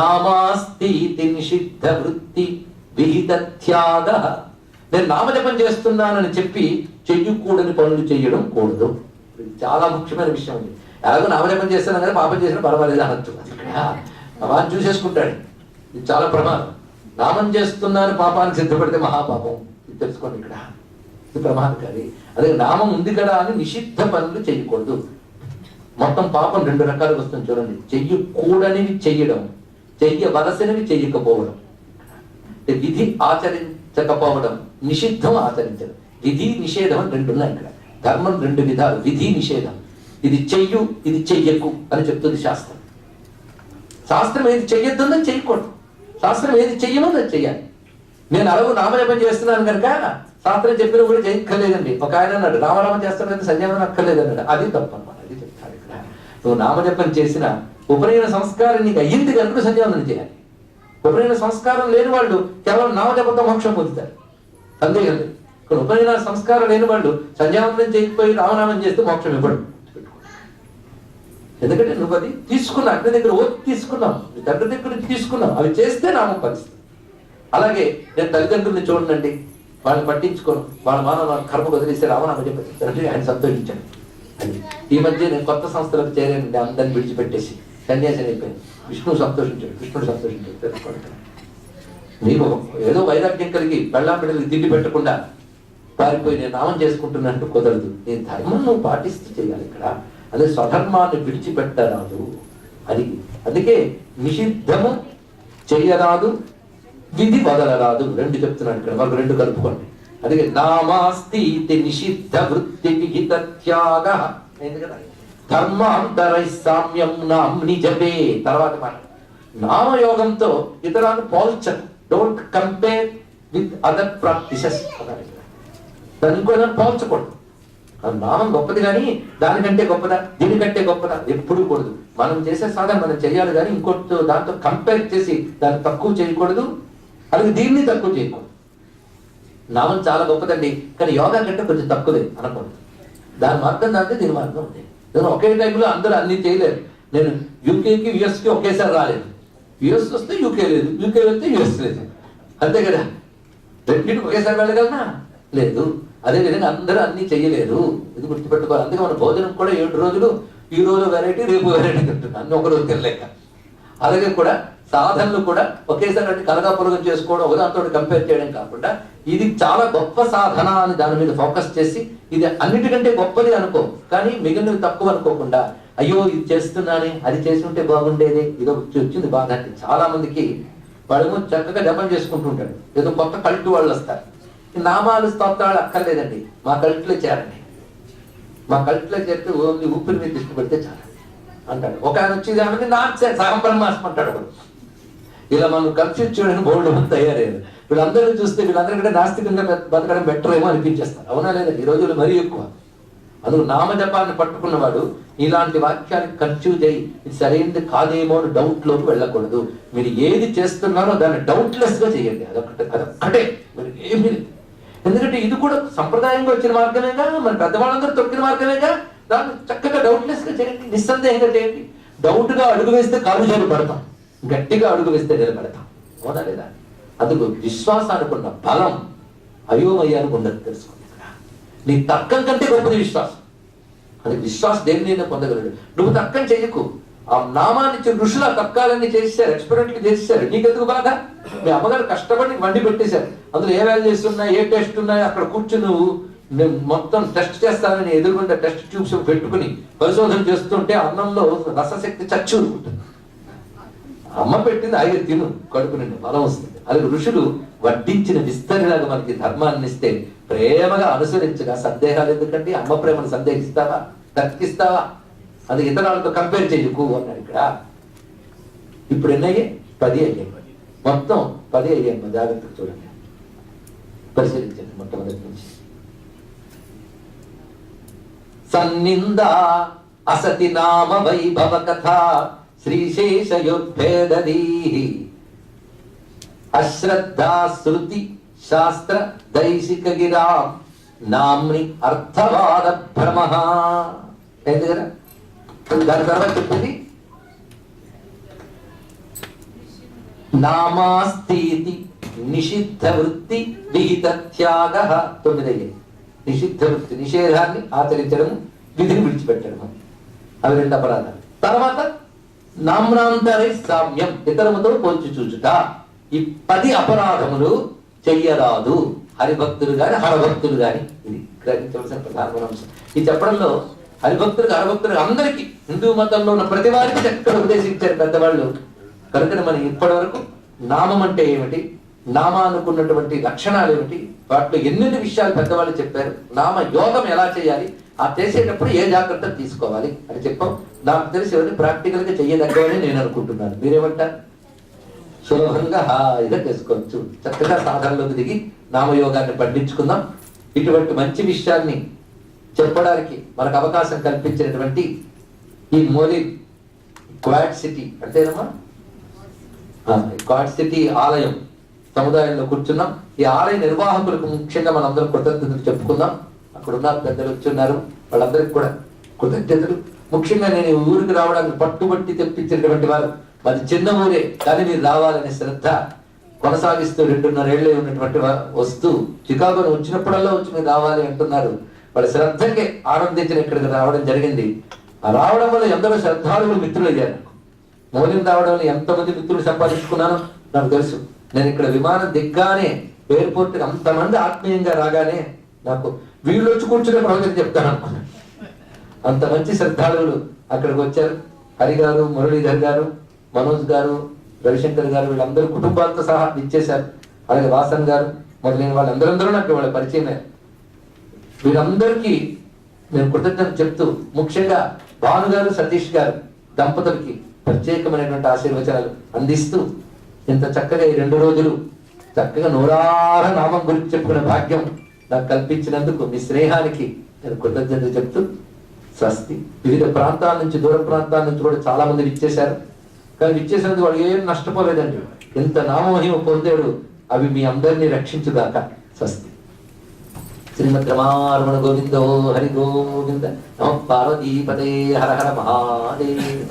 నామాస్తి నిషిద్ధ వృత్తి విహిత త్యాగ. నేను నామజపం చేస్తున్నానని చెప్పి చెయ్యకూడని పనులు చేయడం కూడదు. చాలా ముఖ్యమైన విషయం ఉంది. ఎలాగో నామజపం చేస్తున్నాను కానీ పాపం చేసినా పర్వాలేదు అనొచ్చు. వాడిని చూసేసుకుంటాడు. ఇది చాలా ప్రమాదం. నామం చేస్తున్నాను పాపానికి సిద్ధపడితే మహాపాపం. ఇది తెలుసుకోండి. ఇక్కడ ఇది ప్రమాదకారి. అదే నామం ఉంది కదా అని నిషిద్ధ పనులు చేయకూడదు. మొత్తం పాపం రెండు రకాలుగా వస్తుంది చూడండి. చెయ్యకూడనివి చెయ్యడం, చెయ్యవలసినవి చెయ్యకపోవడం. విధి ఆచరించకపోవడం, నిషిద్ధం ఆచరించడం. విధి నిషేధం అని రెండు ఉన్నాయి ఇక్కడ. ధర్మం రెండు విధాలు, విధి నిషేధం. ఇది చెయ్యు, ఇది చెయ్యకు అని చెప్తుంది శాస్త్రం. శాస్త్రం ఏది చెయ్యొద్దో చెయ్యకూడదు, శాస్త్రం ఏది చెయ్యమో అది చెయ్యాలి. నేను అలాగూ నామజపం చేస్తున్నాను కనుక శాస్త్రం చెప్పిన కూడా చేయక్కర్లేదండి. ఒక ఆయన అన్నాడు రామనామం చేస్తానంటే సంధ్యావనం అక్కర్లేదన్నాడు. అది తప్పు అన్నమాట. అది చెప్తాడు ఇక్కడ. నువ్వు నామజపం చేసిన ఉపనయన సంస్కారం నీకు అయ్యింది కనుక సంధ్యావనం చేయాలి. ఉపనయన సంస్కారం లేని వాళ్ళు కేవలం నామజపంతో మోక్షం పొందుతారు, సందేహం లేదు. ఇక్కడ ఉపనయన సంస్కారం లేని వాళ్ళు సంధ్యావందనం చేయకపోయి రామనామం చేస్తే మోక్షం ఇవ్వడు. ఎందుకంటే నువ్వు అది తీసుకున్నావు, అగ్ని దగ్గర ఓతి తీసుకున్నావు, తండ్రి దగ్గర తీసుకున్నావు. అవి చేస్తే నామం ఫలిస్తుంది. అలాగే నేను తల్లిదండ్రుల్ని చూడండి, వాళ్ళని పట్టించుకోను, వాళ్ళ మానవ కర్మ వదిలేస్తే రామనామం చెప్పి ఆయన సంతోషించాడు. అని ఈ మధ్య నేను కొత్త సంస్థలకు చేరానండి. అందరిని విడిచిపెట్టేసి సన్యాసి అయిపోయింది. విష్ణువు సంతోషించాడు, కృష్ణుడు సంతోషించాడు. తెలుసుకోండి. నీకు ఏదో వైరాగ్యం కలిగి పెళ్ళాం బిడ్డలకి తిండి పెట్టకుండా పారిపోయి నేను నామం చేసుకుంటున్నట్టు కుదరదు. నీ ధర్మం నువ్వు పాటిస్తూ చేయాలి. ఇక్కడ అదే స్వధర్మాన్ని విడిచిపెట్టరాదు. అది అందుకే నిషిద్ధము చెయ్యరాదు, విధి వదలరాదు. రెండు చెప్తున్నాడు ఇక్కడ. మనకు రెండు కలుపుకోండి. అందుకే నామాస్తి నిషిద్ధ వృత్తి విహిత త్యాగ. ధర్మాంతరై సామ్యం నామ్ని జపే. తర్వాత మాట నామయోగంతో ఇతరాన్ని పోల్చదు. Don't compare with other practices. దాన్ని ఇంకో పోల్చకూడదు. నామం గొప్పది కానీ దానికంటే గొప్పదా, దీనికంటే గొప్పదా ఎప్పుడు కూడదు. మనం చేసే సాధన మనం చేయాలి కానీ ఇంకోటితో దాంతో కంపేర్ చేసి దాన్ని తక్కువ చేయకూడదు, అలాగే దీన్ని తక్కువ చేయకూడదు. నామం చాలా గొప్పదండి కానీ యోగా కంటే కొంచెం తక్కువే అనకూడదు. దాని మార్గం దాంట్లో దీని మార్గం ఉంది. నేను ఒకే టైంలో అందరూ అన్ని చేయలేరు. నేను యూకేకి యుఎస్కి ఒకేసారి రాలేదు. యుఎస్ వస్తే యూకే లేదు, యూకే వెళ్తే యుఎస్ లేదు. అంతే కదా. రెండింటికి ఒకేసారి వెళ్ళగలనా? లేదు. అదేవిధంగా అందరూ అన్ని చెయ్యలేరు. ఇది గుర్తుపెట్టుకోవాలి. అందుకే మన భోజనం కూడా 7 రోజులు, ఈ రోజు వెరైటీ రేపు వెరైటీ తింటున్నాను, అన్ని ఒక రోజు తినలేక. అలాగే కూడా సాధనలు కూడా ఒకేసారి అంటే కలగాపులగం చేసుకోవడం, ఒకదాంతో కంపేర్ చేయడం కాకుండా ఇది చాలా గొప్ప సాధన అని దాని మీద ఫోకస్ చేసి ఇది అన్నిటికంటే గొప్పది అనుకో, కానీ మిగిలినవి తక్కువ అనుకోకుండా అయ్యో ఇది చేస్తున్నానే, అది చేసి ఉంటే బాగుండేది, ఇదో వచ్చింది బాగా. చాలా మందికి వాళ్ళేమో చక్కగా జపం చేసుకుంటుంటాడు. ఏదో కొత్త కల్ట్ వాళ్ళు వస్తారు, నామాలు స్తోత్రాలు అక్కర్లేదండి, మా కల్ట్లో చేరండి, మా కల్ట్లో చేరితే ఓన్లీ ఊపిరి మీద దృష్టి పెడితే చాలు అంటాడు. ఒక ఆయన వచ్చి ఏమంటే నాకు సగం బ్రహ్మాస్తం అంటాడు. ఇలా మనం కన్ఫ్యూజ్ చేయడానికి బోల్డ్ మంది తయారయ్యారు. వీళ్ళందరినీ చూస్తే వీళ్ళందరికంటే నాస్తికంగా బతకడం బెటర్ ఏమో అనిపించేస్తారు. అవునా లేదండి? ఈ రోజుల్లో మరీ ఎక్కువ. అందుకు నామజపాన్ని పట్టుకున్నవాడు ఇలాంటి వాక్యానికి కన్ఫ్యూజ్ అయ్యి ఇది సరైనది కాదేమో అని డౌట్ లోకి వెళ్ళకూడదు. మీరు ఏది చేస్తున్నారో దాన్ని డౌట్లెస్ గా చేయండి. అదొక్కటే మీరు ఏమి. ఎందుకంటే ఇది కూడా సంప్రదాయంగా వచ్చిన మార్గమేగా, మన పెద్దవాళ్ళందరూ తొక్కిన మార్గమేగా. దాన్ని చక్కగా డౌట్లెస్ గా చేయండి, నిస్సందేహంగా చేయండి. డౌట్ గా అడుగు వేస్తే కాలు చేరు పడతాం, గట్టిగా అడుగు వేస్తే నిలబడతాం. అవునా లేదా? అందుకు విశ్వాసానికి ఉన్న బలం అయోమయానికి ఉండదు. తెలుసుకోండి. నీ తర్కం కంటే గొప్పది విశ్వాసం. అది విశ్వాసం దేనినైనా పొందగలడు. నువ్వు తర్కం చేయకు. ఆ నామాన్ని ఇచ్చిన ఋషులు ఆ తర్కాలన్నీ చేసేసారు, ఎక్స్పెరిమెంట్లు చేసేసారు. నీకెందుకు బాధ? మీ అమ్మగారు కష్టపడి వండి పెట్టేశారు. అందులో ఏ వాల్యూస్ ఉన్నాయి, ఏ టెస్ట్ ఉన్నాయి, అక్కడ కూర్చుని నువ్వు నేను మొత్తం టెస్ట్ చేస్తానని ఎదురుగుండా టెస్ట్ ట్యూబ్స్ పెట్టుకుని పరిశోధన చేస్తుంటే అన్నంలో రసశక్తి చచ్చు ఉంటుంది. అమ్మ పెట్టింది ఆయన తిను, కడుపు నిండు బలం వస్తుంది. అలాగే ఋషులు వడ్డించిన విస్తరిలాగా మనకి ధర్మాన్ని ఇస్తే ప్రేమగా అనుసరించగా సందేహాలు ఎందుకంటే అమ్మ ప్రేమను సందేహిస్తావా, తర్కిస్తావా? అది ఇతరులతో కంపేర్ చేయకు అన్నాడు ఇక్కడ. ఇప్పుడు ఎన్నయ్యే? 10 అయ్యాయి. మొత్తం 10 అయ్యాయి. జాగ్రత్తగా చూడండి, పరిశీలించండి మొట్టమొదటి నుంచి. సన్నింద అసతి నామ వైభవ కథ శ్రీశేషయోద్భేదీ అశ్రద్ధా శృతి శాస్త్ర దైశిక గిరా నామ్ని అర్థవాద భ్రమ. ఏంటి కదా దాని తర్వాత చెప్పింది నామాస్తీతి నిషిద్ధ వృత్తి విహిత త్యాగ 9 నిషిద్ధ వృత్తి నిషేధాన్ని ఆచరించడము, విధిని విడిచిపెట్టడము, అవి 2 అపరాధాలు. తర్వాత నామ్నాంతరై సామ్యం, ఇతరముతో పోల్చి చూచుట. ఈ 10 అపరాధములు చెయ్యరాదు హరిభక్తులు గాని హరభక్తులు గాని. ఇది గ్రహించవలసిన ప్రధానమైన అంశం. ఈ చెప్పడంలో హరిభక్తులు హరభక్తులు అందరికీ, హిందూ మతంలో ఉన్న ప్రతి వారికి ఎక్కడ ఉపదేశించారు పెద్దవాళ్ళు. కనుక మనం ఇప్పటి వరకు నామం అంటే ఏమిటి, నామానుకున్నటువంటి లక్షణాలు ఏమిటి, వాటిలో ఎన్నెన్ని విషయాలు పెద్దవాళ్ళు చెప్పారు, నామ యోగం ఎలా చేయాలి, ఆ చేసేటప్పుడు ఏ జాగ్రత్తలు తీసుకోవాలి అని చెప్పాం. నాకు తెలిసి ఎవరిని ప్రాక్టికల్ గా చెయ్యదగ్గవని నేను అనుకుంటున్నాను. మీరేమంటారు? సులభంగా హాయిగా చేసుకోవచ్చు. చక్కగా సాధనలోకి దిగి నామయోగాన్ని పండించుకుందాం. ఇటువంటి మంచి విషయాన్ని చెప్పడానికి మనకు అవకాశం కల్పించినటువంటి ఈ మోలీ క్వాడ్ సిటీ అంటేనమ్మా, క్వాడ్ సిటీ ఆలయం సముదాయంలో కూర్చున్నాం. ఈ ఆలయ నిర్వాహకులకు ముఖ్యంగా మనందరం కృతజ్ఞతలు చెప్పుకుందాం. అక్కడ ఉన్న పెద్దలు వచ్చున్నారు, వాళ్ళందరికీ కూడా కృతజ్ఞతలు. ముఖ్యంగా నేను ఈ ఊరికి రావడానికి పట్టుబట్టి తెప్పించినటువంటి వారు, మరి చిన్న ఊరే కానీ మీరు రావాలనే శ్రద్ధ కొనసాగిస్తూ 2.5 ఏళ్ళే ఉన్నటువంటి వస్తూ చికాగోను వచ్చినప్పుడల్లా వచ్చి మీరు రావాలి అంటున్నారు. వాళ్ళ శ్రద్ధకి ఆనందించిన ఇక్కడికి రావడం జరిగింది. ఆ రావడం వల్ల ఎందరో శ్రద్ధాళులు మిత్రులు అయ్యారు. మౌలిని రావడం వల్ల ఎంతమంది మిత్రులు సంపాదించుకున్నానో నాకు తెలుసు. నేను ఇక్కడ విమానం దిగ్గానే ఎయిర్పోర్ట్ కి అంతమంది ఆత్మీయంగా రాగానే నాకు వీళ్ళు వచ్చి కూర్చునే ప్రవచనం చెప్తాను అనుకున్నాను. అంత మంచి శ్రద్ధాళులు అక్కడికి వచ్చారు. హరి గారు, మురళీధర్ గారు, మనోజ్ గారు, రవిశంకర్ గారు, వీళ్ళందరూ కుటుంబాలతో సహా ఇచ్చేశారు. అలాగే వాసన్ గారు మొదలైన వాళ్ళందరూ నాకు వాళ్ళ పరిచయమే. వీరందరికీ నేను కృతజ్ఞత చెప్తూ, ముఖ్యంగా భాను గారు, సతీష్ గారు దంపతులకి ప్రత్యేకమైనటువంటి ఆశీర్వచనాలు అందిస్తూ, ఇంత చక్కగా ఈ 2 రోజులు చక్కగా నూరార నామం గురించి చెప్పుకునే భాగ్యం నాకు కల్పించినందుకు మీ స్నేహానికి నేను కృతజ్ఞత చెప్తూ స్వస్తి. వివిధ ప్రాంతాల నుంచి, దూర ప్రాంతాల నుంచి కూడా చాలా మంది విచ్చేశారు. కానీ విచ్చేసినందుకు వాళ్ళు ఏం నష్టపోలేదండి. ఎంత నామమహిమ పొందాడు, అవి మీ అందరినీ రక్షించుగాక. స్వస్తి. శ్రీమద్ రమారమణ గోవిందో హరి గోవింద. నమ పార్వతీపతే హర హర మహాదేవ.